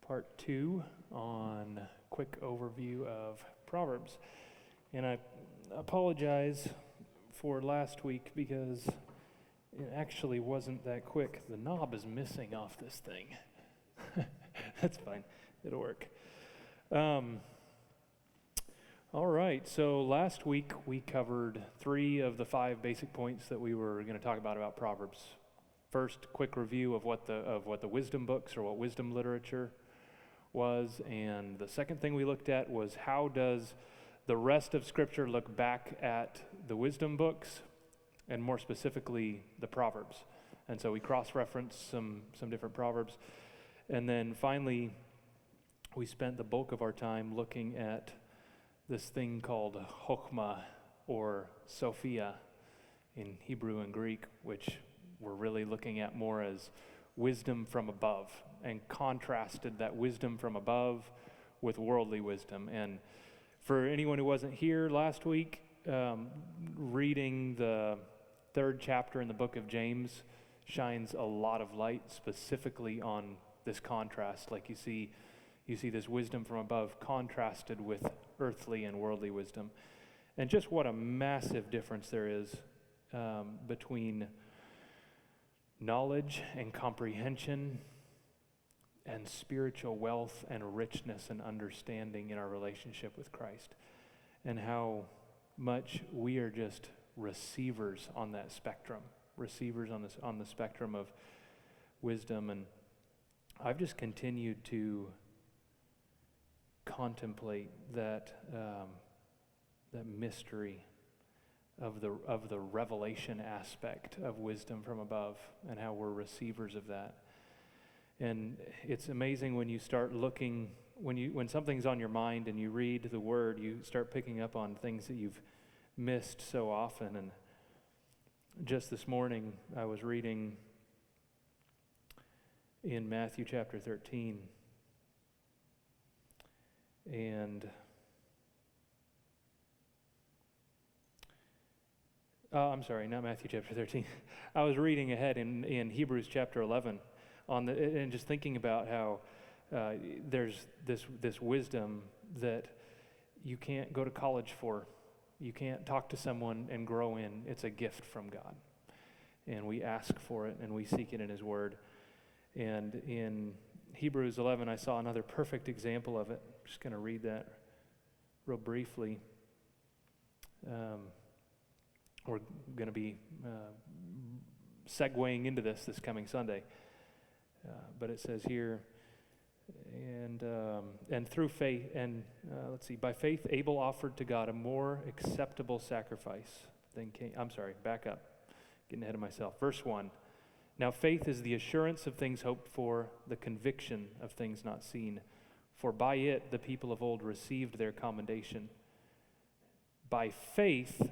part 2 on quick overview of Proverbs. And I apologize for last week because it actually wasn't that quick. The knob is missing off this thing. That's fine. It'll work. All right, so last week we covered 3 of the 5 basic points that we were going to talk about Proverbs. First, quick review of what the wisdom books or what wisdom literature was, and the second thing we looked at was how does the rest of Scripture look back at the wisdom books, and more specifically the Proverbs. And so we cross-referenced some different Proverbs, and then finally we spent the bulk of our time looking at this thing called Chokhmah or Sophia in Hebrew and Greek, which we're really looking at more as wisdom from above, and contrasted that wisdom from above with worldly wisdom. And for anyone who wasn't here last week, reading the 3rd chapter in the book of James shines a lot of light specifically on this contrast. Like you see this wisdom from above contrasted with earthly and worldly wisdom. And just what a massive difference there is between knowledge and comprehension and spiritual wealth and richness and understanding in our relationship with Christ, and how much we are just receivers on that spectrum, receivers on the spectrum of wisdom. And I've just continued to contemplate that mystery of the revelation aspect of wisdom from above, and how we're receivers of that. And it's amazing when you start looking, when something's on your mind and you read the Word, you start picking up on things that you've missed so often. And just this morning, I was reading in Matthew chapter 13, and I'm sorry, not Matthew chapter 13. I was reading ahead in Hebrews chapter 11 and just thinking about how there's this wisdom that you can't go to college for. You can't talk to someone and grow in. It's a gift from God. And we ask for it and we seek it in His Word. And in Hebrews 11, I saw another perfect example of it. I'm just going to read that real briefly. We're going to be segueing into this coming Sunday. But it says here, and through faith, and by faith Abel offered to God a more acceptable sacrifice than Cain. I'm sorry, back up, getting ahead of myself. Verse 1, now faith is the assurance of things hoped for, the conviction of things not seen. For by it the people of old received their commendation. By faith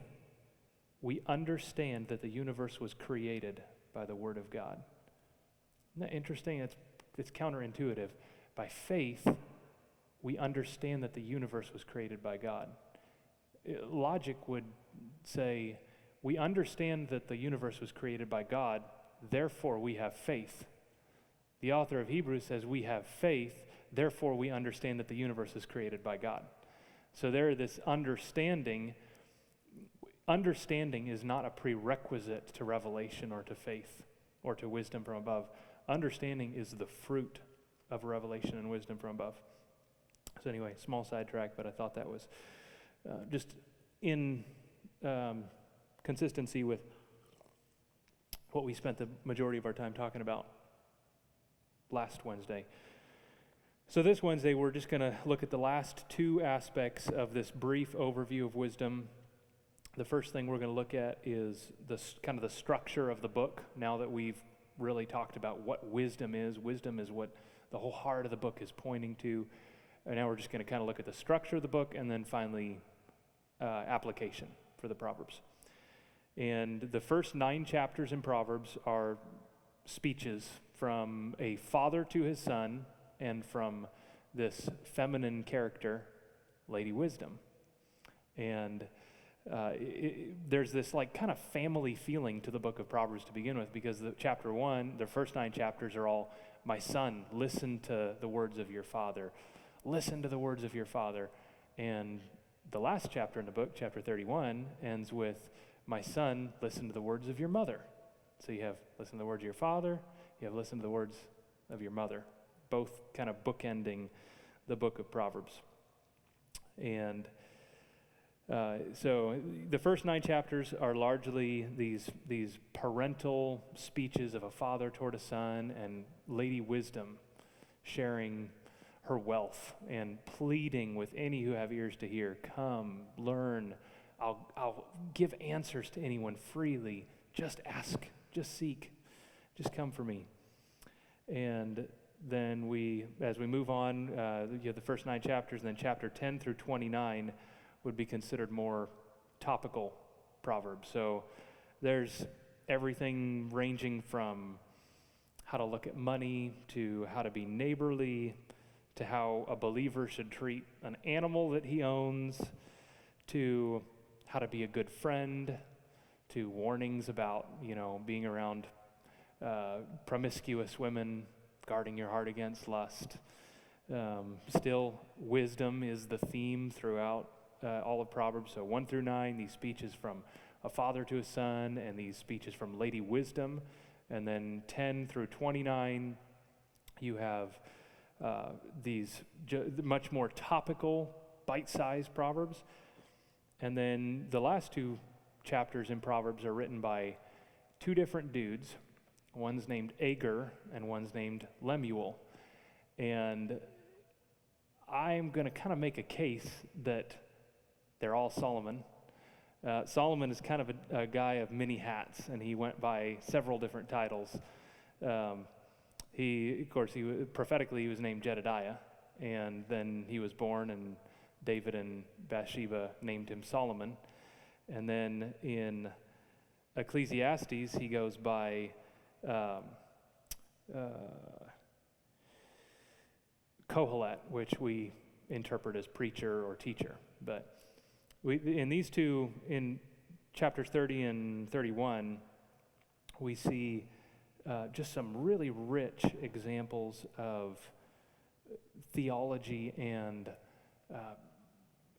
we understand that the universe was created by the Word of God. Isn't that interesting? It's counterintuitive. By faith, we understand that the universe was created by God. Logic would say, we understand that the universe was created by God, therefore we have faith. The author of Hebrews says we have faith, therefore we understand that the universe is created by God. So there, this understanding is not a prerequisite to revelation or to faith or to wisdom from above. Understanding is the fruit of revelation and wisdom from above. So anyway, small sidetrack, but I thought that was just in consistency with what we spent the majority of our time talking about last Wednesday. So this Wednesday, we're just going to look at the last 2 aspects of this brief overview of wisdom. The first thing we're going to look at is kind of the structure of the book. Now that we've really talked about what wisdom is what the whole heart of the book is pointing to. And now we're just going to kind of look at the structure of the book, and then finally application for the Proverbs. And the first 9 chapters in Proverbs are speeches from a father to his son and from this feminine character, Lady Wisdom. And there's this like kind of family feeling to the book of Proverbs to begin with, because chapter 1, the first 9 chapters are all My son, listen to the words of your father. Listen to the words of your father. And the last chapter in the book, chapter 31, ends with, my son, listen to the words of your mother. So you have listen to the words of your father, you have listen to the words of your mother, both kind of bookending the book of Proverbs. And so the first 9 chapters are largely these parental speeches of a father toward a son, and Lady Wisdom sharing her wealth and pleading with any who have ears to hear, come, learn, I'll give answers to anyone freely. Just ask, just seek, just come for me. And then as we move on, you have the first 9 chapters, and then chapter 10 through 29 would be considered more topical proverbs. So there's everything ranging from how to look at money to how to be neighborly to how a believer should treat an animal that he owns to how to be a good friend to warnings about, being around promiscuous women, guarding your heart against lust. Still, wisdom is the theme throughout all of Proverbs. So 1 through 9, these speeches from a father to a son, and these speeches from Lady Wisdom. And then 10 through 29, you have these much more topical, bite-sized Proverbs. And then the last 2 chapters in Proverbs are written by 2 different dudes. One's named Agur, and one's named Lemuel. And I'm going to kind of make a case that they're all Solomon. Solomon is kind of a guy of many hats, and he went by several different titles. Prophetically, he was named Jedediah, and then he was born, and David and Bathsheba named him Solomon. And then in Ecclesiastes, he goes by Kohelet, which we interpret as preacher or teacher. But in these 2, in chapters 30 and 31, we see just some really rich examples of theology and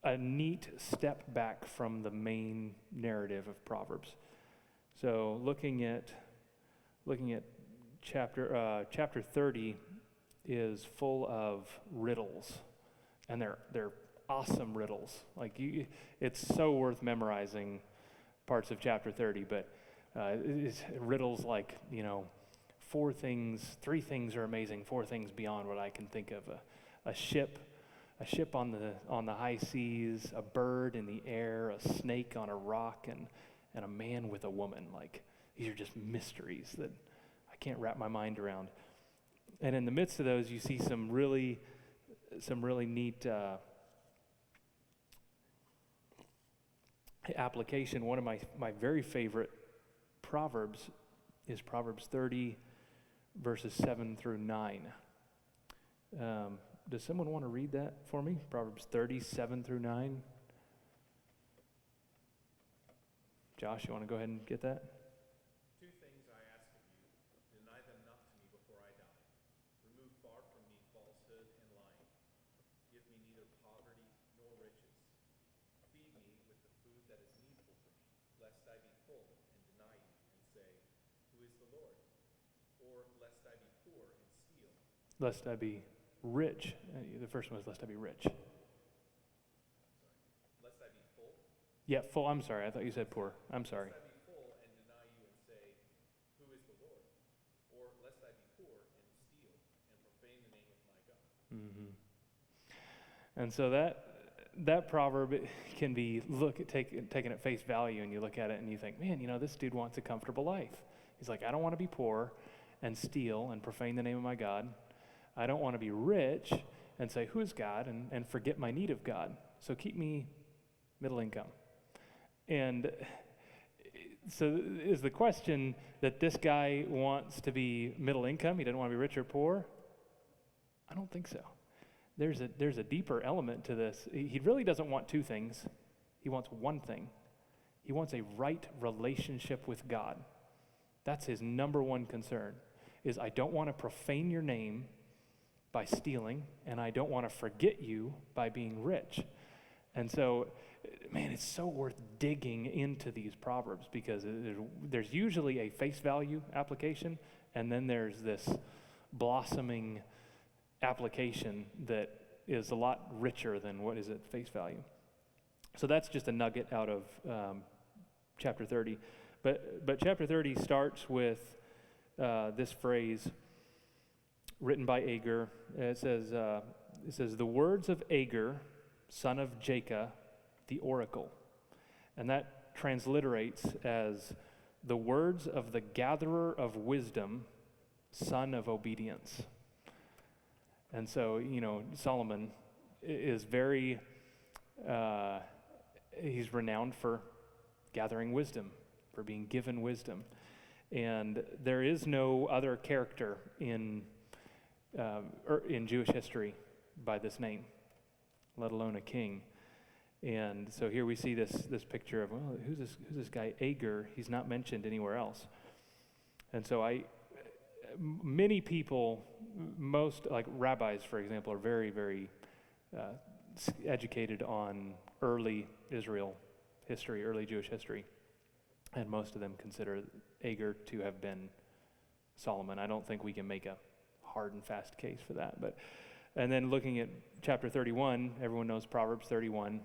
a neat step back from the main narrative of Proverbs. So looking at chapter 30 is full of riddles, and they're awesome riddles. It's so worth memorizing parts of chapter 30. But it's riddles like 3 things are amazing, 4 things beyond what I can think of. A ship on the high seas, a bird in the air, a snake on a rock, and a man with a woman. These are just mysteries that I can't wrap my mind around. And in the midst of those, you see some really neat application. One of my very favorite Proverbs is Proverbs 30, verses 7 through 9. Does someone want to read that for me? Proverbs 30, 7 through 9. Josh, you want to go ahead and get that? 2 things I ask of you, deny them not to me before I die. Remove far from me falsehood and lying. Give me neither poverty nor riches. Feed me with the food that is needful for me, lest I be full and deny you and say, who is the Lord? Or lest I be poor and steal. Lest I be rich. The first one was lest I be rich. Lest I be full? Yeah, full. I'm sorry. I thought you said poor. I'm sorry. Lest I be full and deny you and say, who is the Lord? Or lest I be poor and steal and profane the name of my God. Mm-hmm. And so that proverb can be taken at face value, and you look at it and you think, man, this dude wants a comfortable life. He's like, I don't want to be poor and steal and profane the name of my God. I don't want to be rich and say, who is God, and forget my need of God. So keep me middle income. And so is the question that this guy wants to be middle income? He doesn't want to be rich or poor? I don't think so. There's a deeper element to this. He really doesn't want 2 things. He wants one thing. He wants a right relationship with God. That's his number one concern. is I don't want to profane your name by stealing, and I don't want to forget you by being rich. And so, man, it's so worth digging into these Proverbs, because there's usually a face value application, and then there's this blossoming application that is a lot richer than what is at face value. So that's just a nugget out of chapter 30. But chapter 30 starts with this phrase written by Agur. It says, the words of Agur, son of Jacob, the oracle. And that transliterates as the words of the gatherer of wisdom, son of obedience. And so, Solomon is very, he's renowned for gathering wisdom, for being given wisdom. And there is no other character in Jewish history by this name, let alone a king. And so here we see this picture of, well, who's this guy Agur? He's not mentioned anywhere else. And so many people, most like rabbis, for example, are very, very educated on early Israel history, early Jewish history. And most of them consider Agur to have been Solomon. I don't think we can make a hard and fast case for that. And then looking at chapter 31, everyone knows Proverbs 31,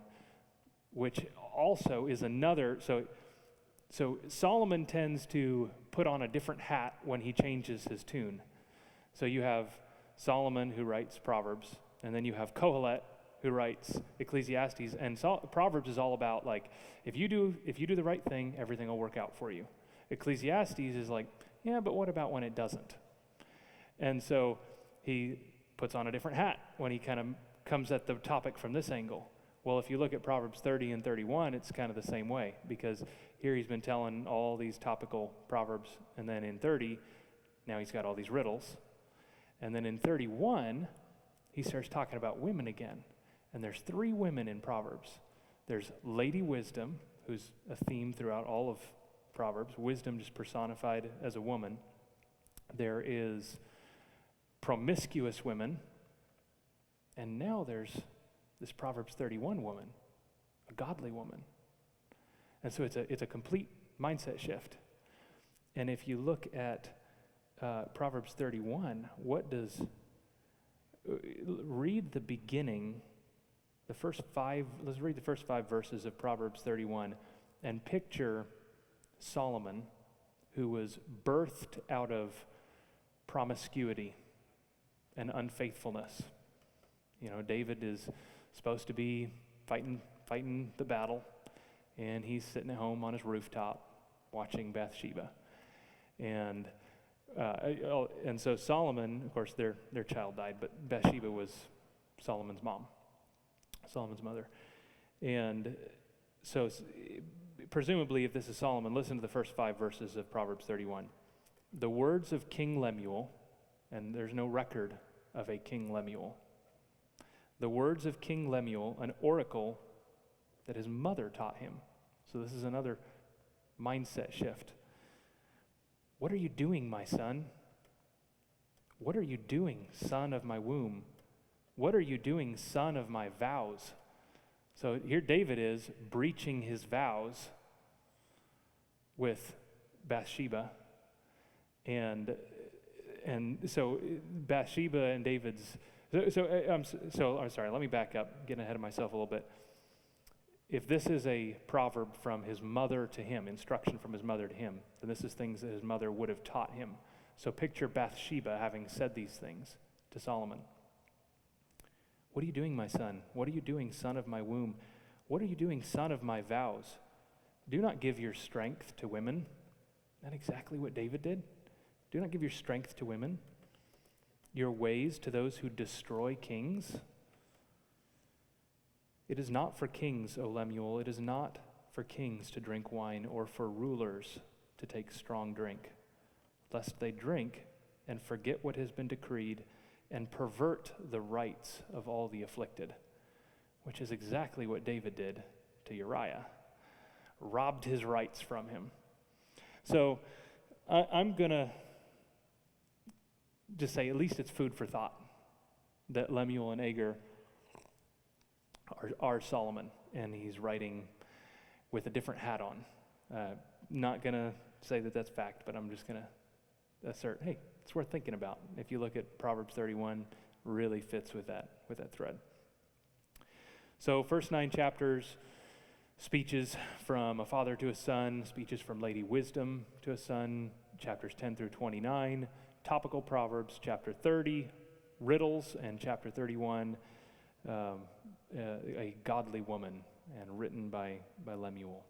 which also is another, so Solomon tends to put on a different hat when he changes his tune. So you have Solomon who writes Proverbs, and then you have Kohelet who writes Ecclesiastes, and Proverbs is all about like, if you do the right thing, everything will work out for you. Ecclesiastes is like, yeah, but what about when it doesn't? And so he puts on a different hat when he kind of comes at the topic from this angle. Well, if you look at Proverbs 30 and 31, it's kind of the same way, because here he's been telling all these topical proverbs, and then in 30, now he's got all these riddles. And then in 31, he starts talking about women again. And there's 3 women in Proverbs. There's Lady Wisdom, who's a theme throughout all of Proverbs, wisdom just personified as a woman. There is promiscuous women, and now there's this Proverbs 31 woman, a godly woman. And so it's a complete mindset shift. And if you look at Proverbs 31, read the beginning, let's read the first 5 verses of Proverbs 31 and picture Solomon, who was birthed out of promiscuity and unfaithfulness. David is supposed to be fighting the battle, and he's sitting at home on his rooftop watching Bathsheba. And so Solomon, of course, their child died, but Bathsheba was Solomon's mother. And so presumably, if this is Solomon, listen to the first 5 verses of Proverbs 31. The words of King Lemuel, and there's no record of a King Lemuel. The words of King Lemuel, an oracle that his mother taught him. So this is another mindset shift. What are you doing, my son? What are you doing, son of my womb? What are you doing, son of my vows? So here David is breaching his vows with Bathsheba. And so Bathsheba and David's... I'm sorry, let me back up, getting ahead of myself a little bit. If this is a proverb from his mother to him, instruction from his mother to him, then this is things that his mother would have taught him. So picture Bathsheba having said these things to Solomon. What are you doing, my son? What are you doing, son of my womb? What are you doing, son of my vows? Do not give your strength to women. Isn't that exactly what David did? Do not give your strength to women, your ways to those who destroy kings. It is not for kings, O Lemuel, it is not for kings to drink wine, or for rulers to take strong drink, lest they drink and forget what has been decreed and pervert the rights of all the afflicted, which is exactly what David did to Uriah, robbed his rights from him. So I'm going to just say at least it's food for thought that Lemuel and Agur are Solomon, and he's writing with a different hat on. Not going to say that that's fact, but I'm just going to assert, hey, it's worth thinking about. If you look at Proverbs 31, really fits with that thread. So first 9 chapters, speeches from a father to a son, speeches from Lady Wisdom to a son, chapters 10 through 29, topical Proverbs, chapter 30, riddles, and chapter 31, a godly woman, and written by Lemuel.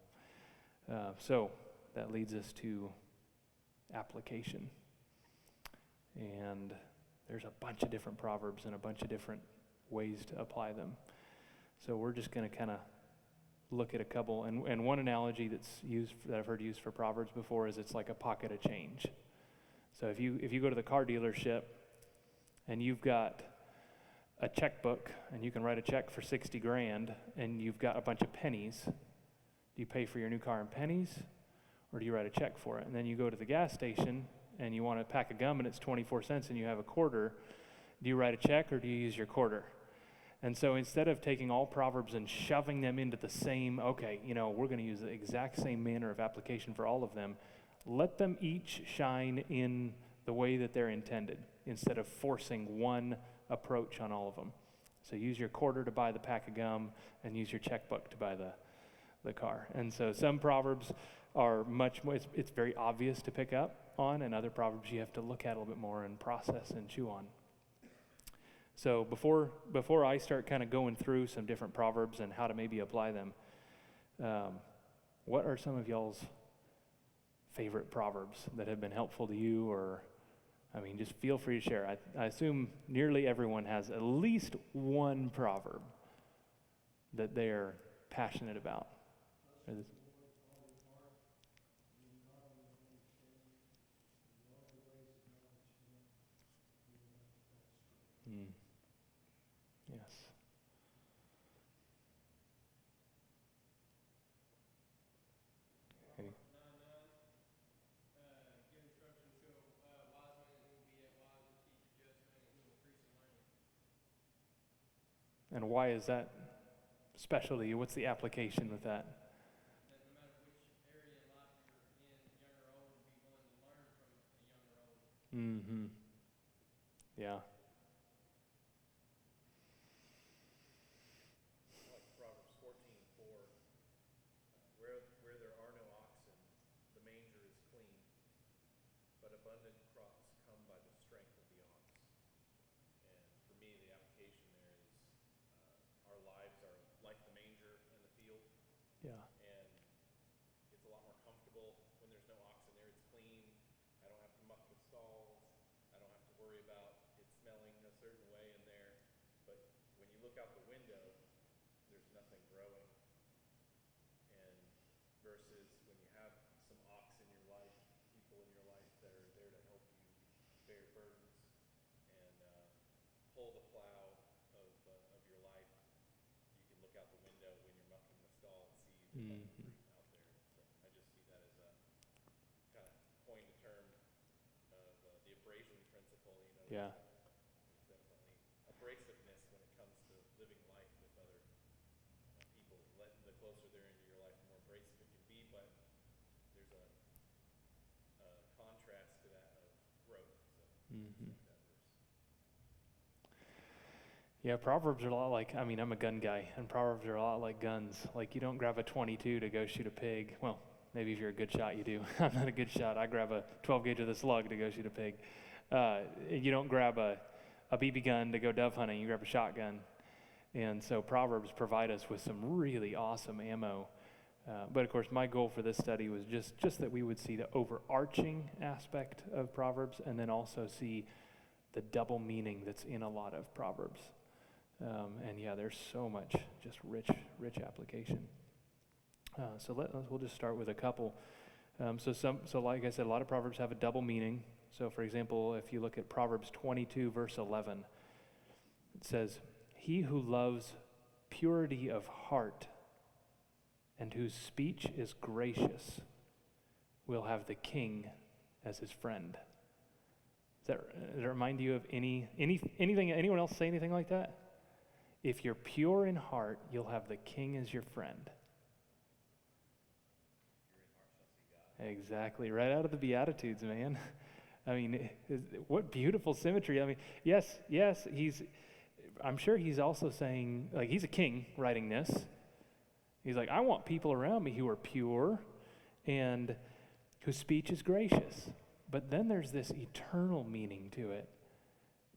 So that leads us to application. And there's a bunch of different Proverbs and a bunch of different ways to apply them. So we're just going to kind of look at a couple. And one analogy that I've heard used for Proverbs before is it's like a pocket of change. So if you go to the car dealership and you've got a checkbook and you can write a check for $60,000 and you've got a bunch of pennies, do you pay for your new car in pennies or do you write a check for it? And then you go to the gas station and you want a pack of gum and it's 24 cents and you have a quarter, do you write a check or do you use your quarter? And so instead of taking all Proverbs and shoving them into the same, we're going to use the exact same manner of application for all of them, let them each shine in the way that they're intended instead of forcing one approach on all of them. So use your quarter to buy the pack of gum and use your checkbook to buy the car. And so some Proverbs are much more, it's very obvious to pick up on, and other Proverbs you have to look at a little bit more and process and chew on. So before I start kind of going through some different Proverbs and how to maybe apply them, what are some of y'all's favorite Proverbs that have been helpful to you? Or, just feel free to share. I assume nearly everyone has at least one proverb that they're passionate about. Yes. Any- Give instructions to a wise man, and he will be yet wiser. Teach a just man, and he will increase in learning. And why is that special to you? What's the application with that? That no matter which area in life you're in, young or old, be willing to learn from a young or old. Mm-hmm. Yeah. I like Proverbs 14:4. Where there are no oxen, the manger is clean, but abundant crops come by the strength of the ox. And for me, the application there is our lives are like the manger and the field, Yeah. and it's a lot more comfortable when there's no oxen there. It's clean. I don't have to muck the stalls. I don't have to worry about it smelling a certain way in there. But when you look out the window, there's nothing growing. And versus when you have some ox in your life, people in your life that are there to help you bear burdens and pull the plow of your life, you can look out the window when you're mucking the stall and see the budding Mm-hmm. fruit out there. So I just see that as a kind of coined a term of the abrasion principle. Yeah. There's definitely abrasiveness when it comes to living life with other people. The closer they're into your life, the more abrasive it can be, but there's a contrast to that of growth. So Mm-hmm. like that verse. Yeah, Proverbs are a lot like, I'm a gun guy, and Proverbs are a lot like guns. Like, you don't grab a 22 to go shoot a pig. Well, maybe if you're a good shot, you do. I'm not a good shot. I grab a 12 gauge with a slug to go shoot a pig. You don't grab a BB gun to go dove hunting. You grab a shotgun. And so Proverbs provide us with some really awesome ammo. But of course, my goal for this study was just that we would see the overarching aspect of Proverbs and then also see the double meaning that's in a lot of Proverbs. And yeah, there's so much just rich application. So we'll just start with a couple. So like I said, a lot of Proverbs have a double meaning. So for example, if you look at Proverbs 22, verse 11, it says, "He who loves purity of heart and whose speech is gracious will have the king as his friend." Does that remind you of anything? Anyone else say anything like that? If you're pure in heart, you'll have the King as your friend. Exactly, right out of the Beatitudes, man. I mean, what beautiful symmetry. I mean, yes, I'm sure he's also saying, like, he's a king writing this. He's like, I want people around me who are pure and whose speech is gracious. But then there's this eternal meaning to it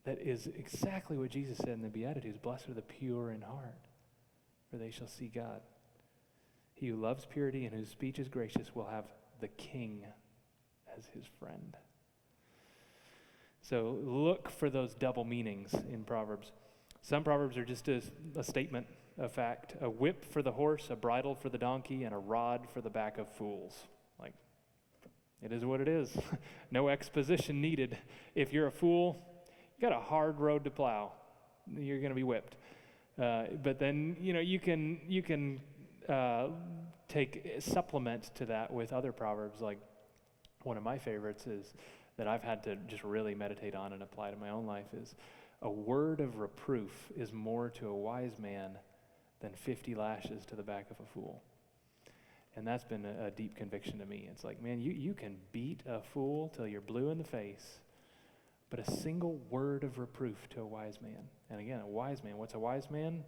that is exactly what Jesus said in the Beatitudes. Blessed are the pure in heart, for they shall see God. He who loves purity and whose speech is gracious will have the King as his friend. So look for those double meanings in Proverbs. Some Proverbs are just a statement of fact. A whip for the horse, a bridle for the donkey, and a rod for the back of fools. Like, it is what it is. No exposition needed. If you're a fool, you got a hard road to plow. You're going to be whipped. But then, you can take supplement to that with other Proverbs. Like, one of my favorites is that I've had to just really meditate on and apply to my own life is a word of reproof is more to a wise man than 50 lashes to the back of a fool. And that's been a deep conviction to me. It's like, man, you can beat a fool till you're blue in the face, but a single word of reproof to a wise man. And again, a wise man, what's a wise man?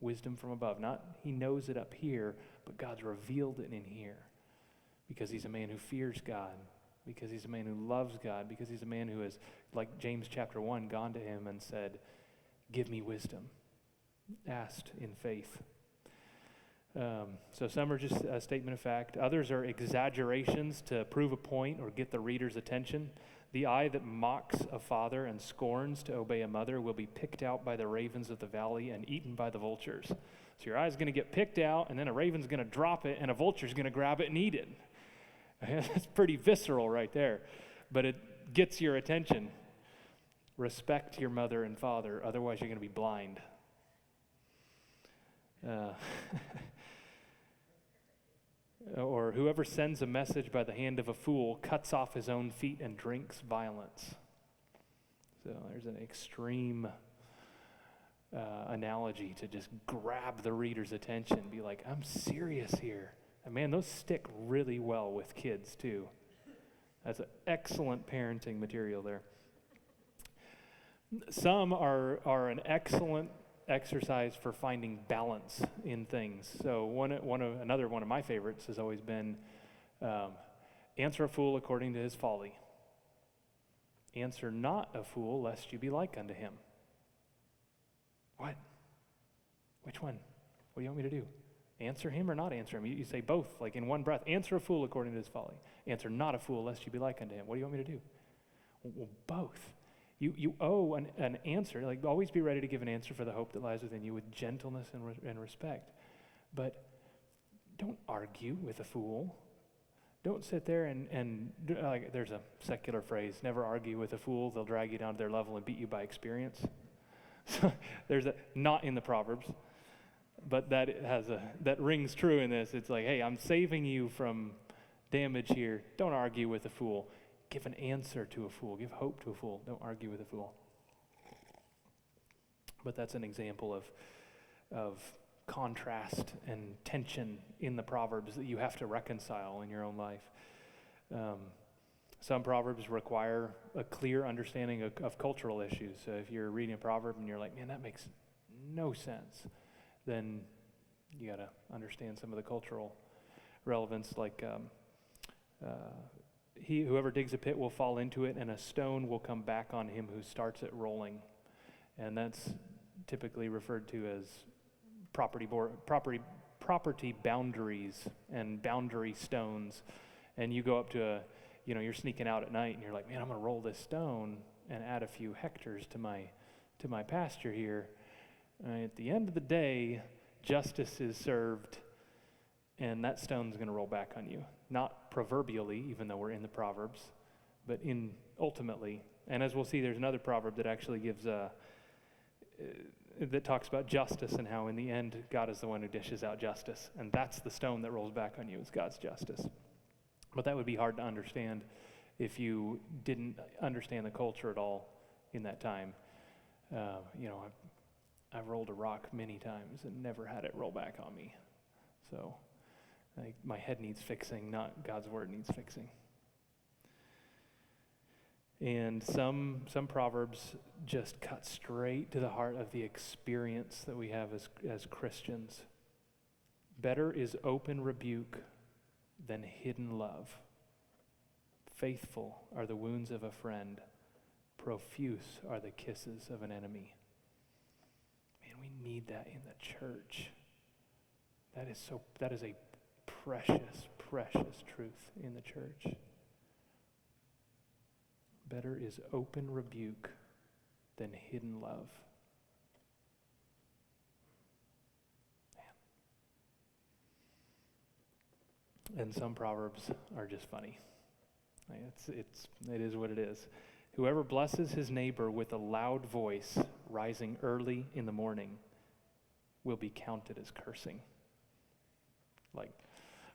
Wisdom from above. Not he knows it up here, but God's revealed it in here. Because he's a man who fears God. Because he's a man who loves God. Because he's a man who has, like James chapter 1, gone to him and said, give me wisdom. Asked in faith. So some are just a statement of fact. Others are exaggerations to prove a point or get the reader's attention. The eye that mocks a father and scorns to obey a mother will be picked out by the ravens of the valley and eaten by the vultures. So your eye's going to get picked out, and then a raven's going to drop it, and a vulture's going to grab it and eat it. That's pretty visceral right there. But it gets your attention. Respect your mother and father, otherwise you're going to be blind. Or whoever sends a message by the hand of a fool cuts off his own feet and drinks violence. So there's an extreme analogy to just grab the reader's attention. Be like, I'm serious here. And man, those stick really well with kids too. That's an excellent parenting material there. Some are an excellent exercise for finding balance in things. So another one of my favorites has always been answer a fool according to his folly. Answer not a fool lest you be like unto him. What? Which one? What do you want me to do? Answer him or not answer him? You say both, like in one breath. Answer a fool according to his folly. Answer not a fool lest you be like unto him. What do you want me to do? Well, both. You owe an answer. Like, always be ready to give an answer for the hope that lies within you with gentleness and respect. But don't argue with a fool. Don't sit there and like, there's a secular phrase, never argue with a fool. They'll drag you down to their level and beat you by experience. So there's not in the Proverbs, but that rings true in this. It's like, hey, I'm saving you from damage here. Don't argue with a fool. Give an answer to a fool. Give hope to a fool. Don't argue with a fool. But that's an example of contrast and tension in the Proverbs that you have to reconcile in your own life. Some Proverbs require a clear understanding of cultural issues. So if you're reading a proverb and you're like, man, that makes no sense, then you got to understand some of the cultural relevance, like whoever digs a pit will fall into it, and a stone will come back on him who starts it rolling. And that's typically referred to as property boundaries and boundary stones. And you go up to you're sneaking out at night, and you're like, man, I'm going to roll this stone and add a few hectares to my pasture here. And at the end of the day, justice is served, and that stone's going to roll back on you. Not proverbially, even though we're in the Proverbs, but ultimately. And as we'll see, there's another proverb that actually gives that talks about justice and how in the end, God is the one who dishes out justice. And that's the stone that rolls back on you, is God's justice. But that would be hard to understand if you didn't understand the culture at all in that time. I've rolled a rock many times and never had it roll back on me. So my head needs fixing, not God's word needs fixing. And some proverbs just cut straight to the heart of the experience that we have as Christians. Better is open rebuke than hidden love. Faithful are the wounds of a friend. Profuse are the kisses of an enemy. Man, we need that in the church. That is a precious, precious truth in the church. Better is open rebuke than hidden love. Man. And some proverbs are just funny. It is what it is. Whoever blesses his neighbor with a loud voice, rising early in the morning, will be counted as cursing. Like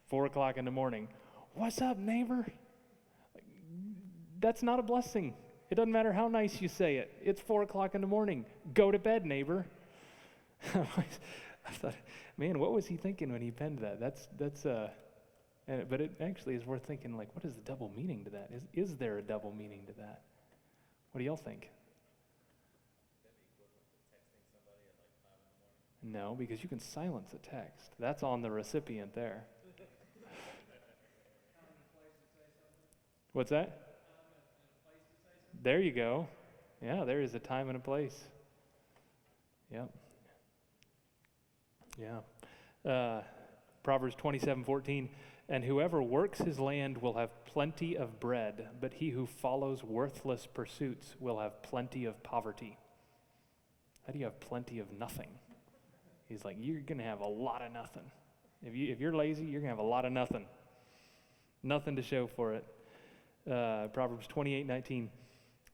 4 o'clock in the morning, what's up, neighbor? That's not a blessing. It doesn't matter how nice you say it. It's 4 o'clock in the morning. Go to bed, neighbor. I thought, man, what was he thinking when he penned that? But it actually is worth thinking, like, what is the double meaning to that? Is there a double meaning to that? What do y'all think? That'd be equivalent to texting somebody at like 5 in the morning. No, because you can silence a text. That's on the recipient there. What's that? There you go. Yeah, there is a time and a place. Yep. Yeah. Proverbs 27:14. And whoever works his land will have plenty of bread, but he who follows worthless pursuits will have plenty of poverty. How do you have plenty of nothing? He's like, you're going to have a lot of nothing. If you're lazy, you're going to have a lot of nothing. Nothing to show for it. Proverbs 28:19.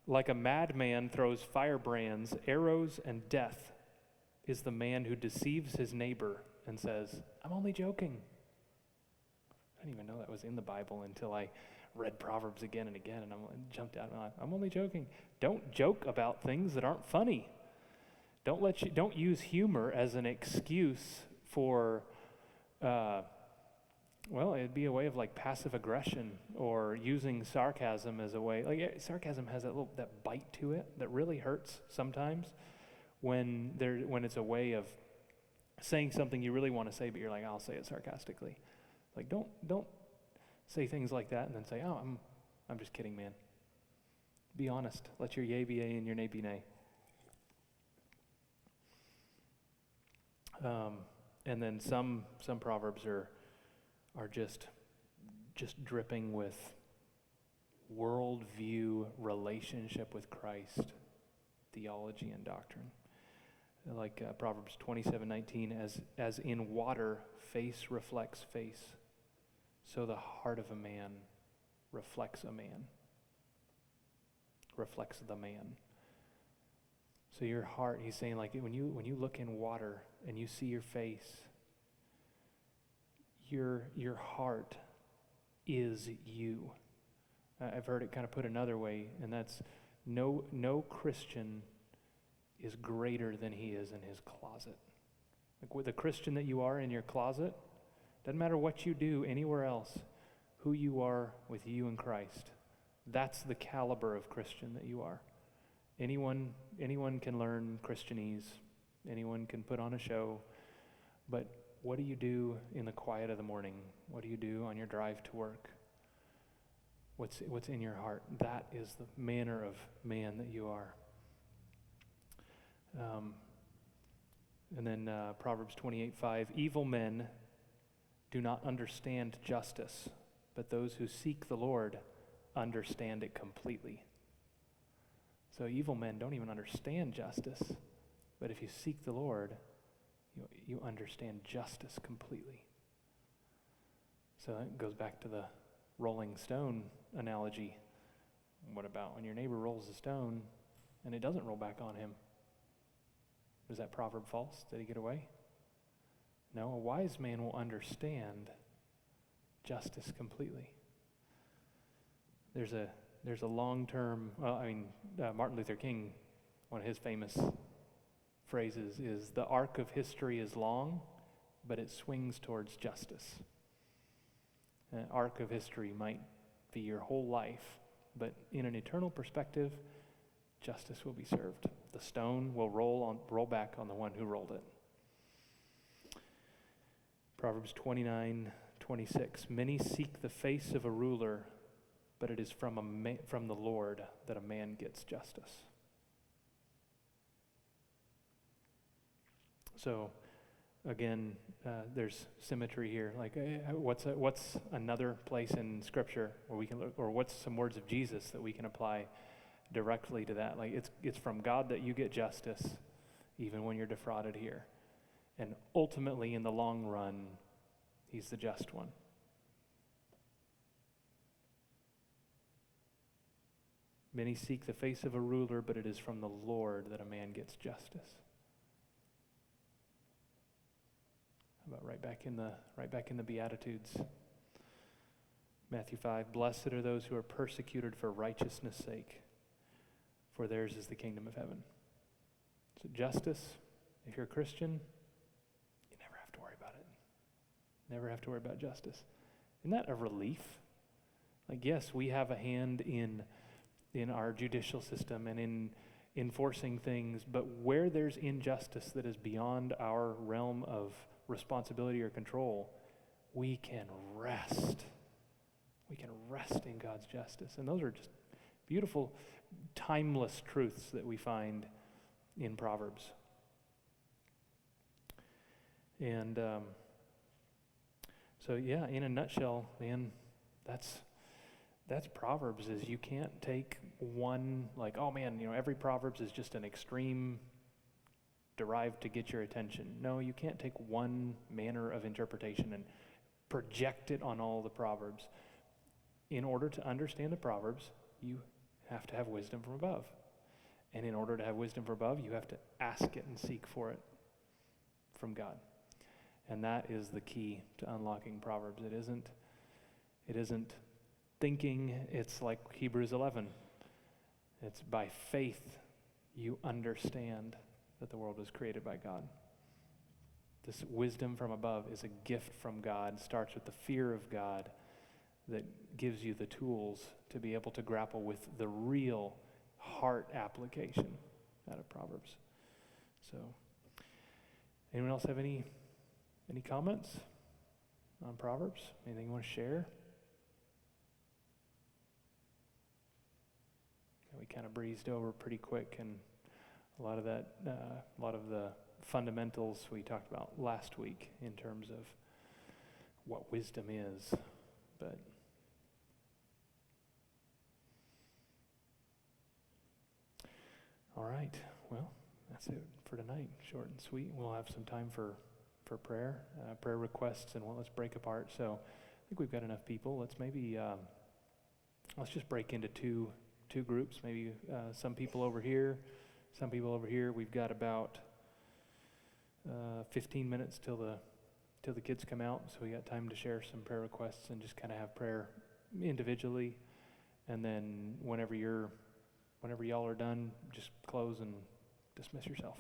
Like a madman throws firebrands, arrows, and death is the man who deceives his neighbor and says, I'm only joking. I didn't even know that was in the Bible until I read Proverbs again and again, and I jumped out. I'm only joking. Don't joke about things that aren't funny. Don't use humor as an excuse for, it'd be a way of like passive aggression or using sarcasm as a way. Like sarcasm has that bite to it that really hurts sometimes when it's a way of saying something you really want to say, but you're like, I'll say it sarcastically. Like, don't say things like that and then say, oh, I'm just kidding, man. Be honest. Let your yea be yea and your nay be nay. And then some proverbs are just dripping with worldview, relationship with Christ, theology and doctrine. Like Proverbs 27:19, as in water, face reflects face, so the heart of a man reflects the man. So your heart, he's saying, like when you look in water and you see your face, your heart is you. I've heard it kind of put another way, and that's no Christian is greater than he is in his closet. Like with the Christian that you are in your closet, doesn't matter what you do anywhere else, who you are with you in Christ. That's the caliber of Christian that you are. Anyone can learn Christianese. Anyone can put on a show. But what do you do in the quiet of the morning? What do you do on your drive to work? What's in your heart? That is the manner of man that you are. And then Proverbs 28:5, evil men do not understand justice, but those who seek the Lord understand it completely. So evil men don't even understand justice, but if you seek the Lord, you understand justice completely. So it goes back to the rolling stone analogy. What about when your neighbor rolls a stone and it doesn't roll back on him? Is that proverb false? Did he get away? No, a wise man will understand justice completely. There's a long-term, Martin Luther King, one of his famous phrases is, the arc of history is long, but it swings towards justice. An arc of history might be your whole life, but in an eternal perspective, justice will be served. The stone will roll back on the one who rolled it. Proverbs 29:26. Many seek the face of a ruler, but it is from the Lord that a man gets justice. So, again, there's symmetry here. Like, what's another place in Scripture where we can look, or what's some words of Jesus that we can apply directly to that? Like, it's from God that you get justice, even when you're defrauded here, and ultimately, in the long run, He's the just one. Many seek the face of a ruler, but it is from the Lord that a man gets justice. How about right back in the Beatitudes? Matthew 5, blessed are those who are persecuted for righteousness' sake, for theirs is the kingdom of heaven. So justice, if you're a Christian, you never have to worry about it. Never have to worry about justice. Isn't that a relief? Like, yes, we have a hand in our judicial system and in enforcing things, but where there's injustice that is beyond our realm of responsibility or control, we can rest. We can rest in God's justice. And those are just beautiful, timeless truths that we find in Proverbs. And so, yeah, in a nutshell, man, that's Proverbs. Is you can't take one, like, oh man, every Proverbs is just an extreme derived to get your attention. No, you can't take one manner of interpretation and project it on all the Proverbs. In order to understand the Proverbs, you have to have wisdom from above. And in order to have wisdom from above, you have to ask it and seek for it from God. And that is the key to unlocking Proverbs. It isn't thinking. It's like Hebrews 11. It's by faith you understand that the world was created by God. This wisdom from above is a gift from God. Starts with the fear of God that gives you the tools to be able to grapple with the real heart application out of Proverbs. So, anyone else have any comments on Proverbs? Anything you want to share? We kind of breezed over pretty quick, and a lot of the fundamentals we talked about last week in terms of what wisdom is. But all right, well, that's it for tonight. Short and sweet. We'll have some time for prayer requests, and let's break apart. So I think we've got enough people. Let's just break into two groups. Maybe some people over here, some people over here. We've got about 15 minutes till the kids come out, so we got time to share some prayer requests and just kind of have prayer individually. And then whenever y'all are done, just close and dismiss yourself.